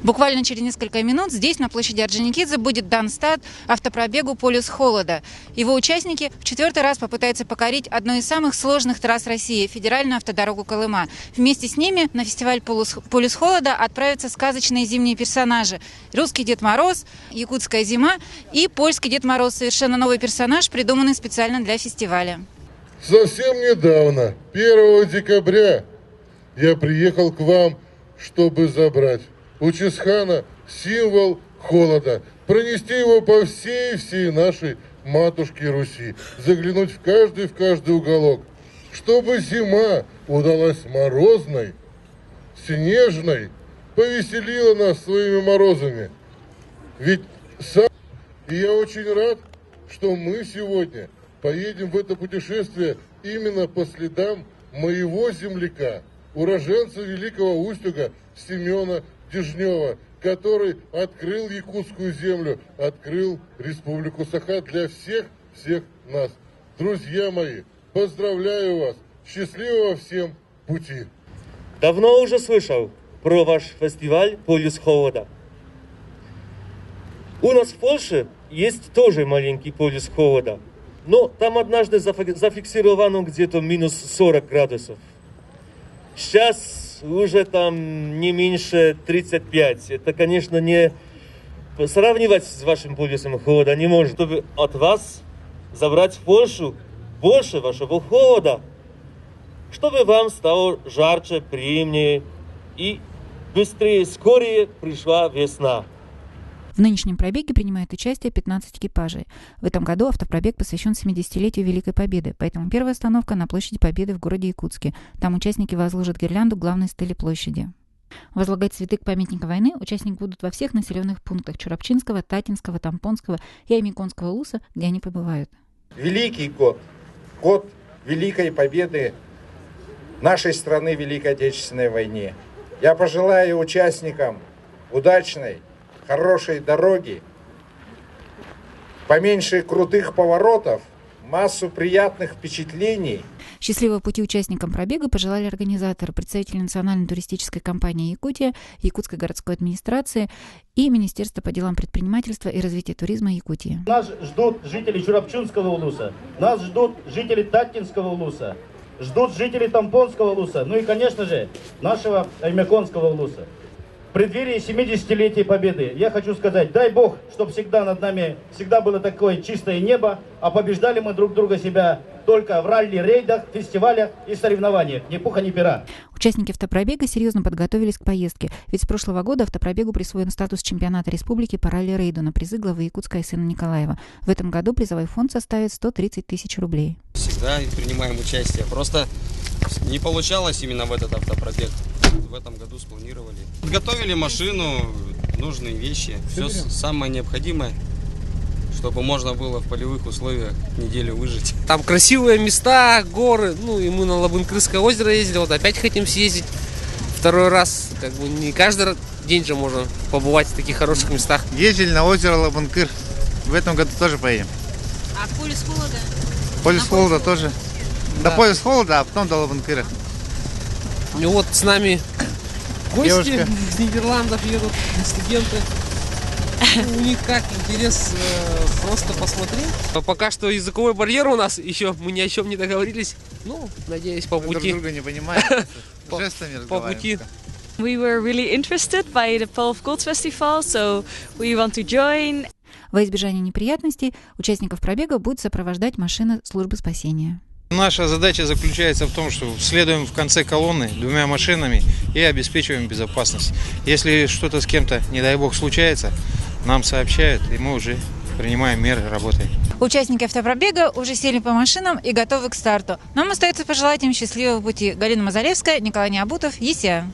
Буквально через несколько минут здесь, на площади Орджоникидзе, будет дан старт автопробегу «Полюс холода». Его участники в 4-й раз попытаются покорить одну из самых сложных трасс России – федеральную автодорогу Колыма. Вместе с ними на фестиваль «Полюс холода» отправятся сказочные зимние персонажи – русский Дед Мороз, якутская зима и польский Дед Мороз – совершенно новый персонаж, придуманный специально для фестиваля. Совсем недавно, 1 декабря, я приехал к вам, чтобы забрать у Чингисхана символ холода, пронести его по всей нашей матушке Руси, заглянуть в каждый уголок, чтобы зима удалась морозной, снежной, повеселила нас своими морозами. Ведь и я очень рад, что мы сегодня поедем в это путешествие именно по следам моего земляка, уроженца Великого Устюга Семена Дежнева, который открыл якутскую землю, открыл Республику Саха для всех нас. Друзья мои, поздравляю вас! Счастливого всем пути! Давно уже слышал про ваш фестиваль «Полюс холода». У нас в Польше есть тоже маленький полюс холода, но там однажды зафиксировано где-то минус 40 градусов. Сейчас уже там не меньше 35. Это, конечно, не сравнивать с вашим полюсом холода не может. Чтобы от вас забрать в Польшу больше вашего холода, чтобы вам стало жарче, приемнее и быстрее, скорее пришла весна. В нынешнем пробеге принимает участие 15 экипажей. В этом году автопробег посвящен 70-летию Великой Победы, поэтому первая остановка на площади Победы в городе Якутске. Там участники возложат гирлянду к главной стеле площади. Возлагать цветы к памятнику войны участники будут во всех населенных пунктах Чурапчинского, Татинского, Тампонского и Аймиконского улуса, где они побывают. Великий год, год Великой Победы нашей страны в Великой Отечественной войне. Я пожелаю участникам удачной, хорошей дороги, поменьше крутых поворотов, массу приятных впечатлений. Счастливого пути участникам пробега пожелали организаторы, представители Национальной туристической компании «Якутия», Якутской городской администрации и Министерства по делам предпринимательства и развития туризма Якутии. Нас ждут жители Чурапчинского улуса, нас ждут жители Татинского улуса, ждут жители Тампонского улуса, ну и, конечно же, нашего Аймяконского улуса. В преддверии 70-летия Победы я хочу сказать, дай Бог, чтобы всегда над нами всегда было такое чистое небо, а побеждали мы друг друга себя только в ралли-рейдах, фестивалях и соревнованиях, ни пуха, ни пера. Участники автопробега серьезно подготовились к поездке, ведь с прошлого года автопробегу присвоен статус чемпионата республики по ралли-рейду на призы главы Якутска Айсена Николаева. В этом году призовой фонд составит 130 тысяч рублей. Всегда принимаем участие, просто не получалось именно в этот автопробег. В этом году спланировали. Подготовили машину, нужные вещи, все самое необходимое, чтобы можно было в полевых условиях неделю выжить. Там красивые места, горы, ну и мы на Лабынкырское озеро ездили, вот опять хотим съездить второй раз. Как бы не каждый день же можно побывать в таких хороших местах. Ездили на озеро Лабынкыр, в этом году тоже поедем. А полюс холода? Полюс холода тоже. Да. До полюс холода, а потом до Лабынкыра. И вот с нами гости Девушка из Нидерландов едут, студенты. У них как интерес просто посмотреть. Пока что языковой барьер у нас еще, мы ни о чем не договорились. Ну, надеюсь, по пути. Друг друга не понимаем, жестами разговариваем. We were really interested by the Pole of Gold Festival, so we want to join. Во избежание неприятностей участников пробега будет сопровождать машина службы спасения. Наша задача заключается в том, что следуем в конце колонны 2 машинами и обеспечиваем безопасность. Если что-то с кем-то, не дай бог, случается, нам сообщают, и мы уже принимаем меры, работаем. Участники автопробега уже сели по машинам и готовы к старту. Нам остается пожелать им счастливого пути. Галина Мазалевская, Николай Необутов, ЕСЯ.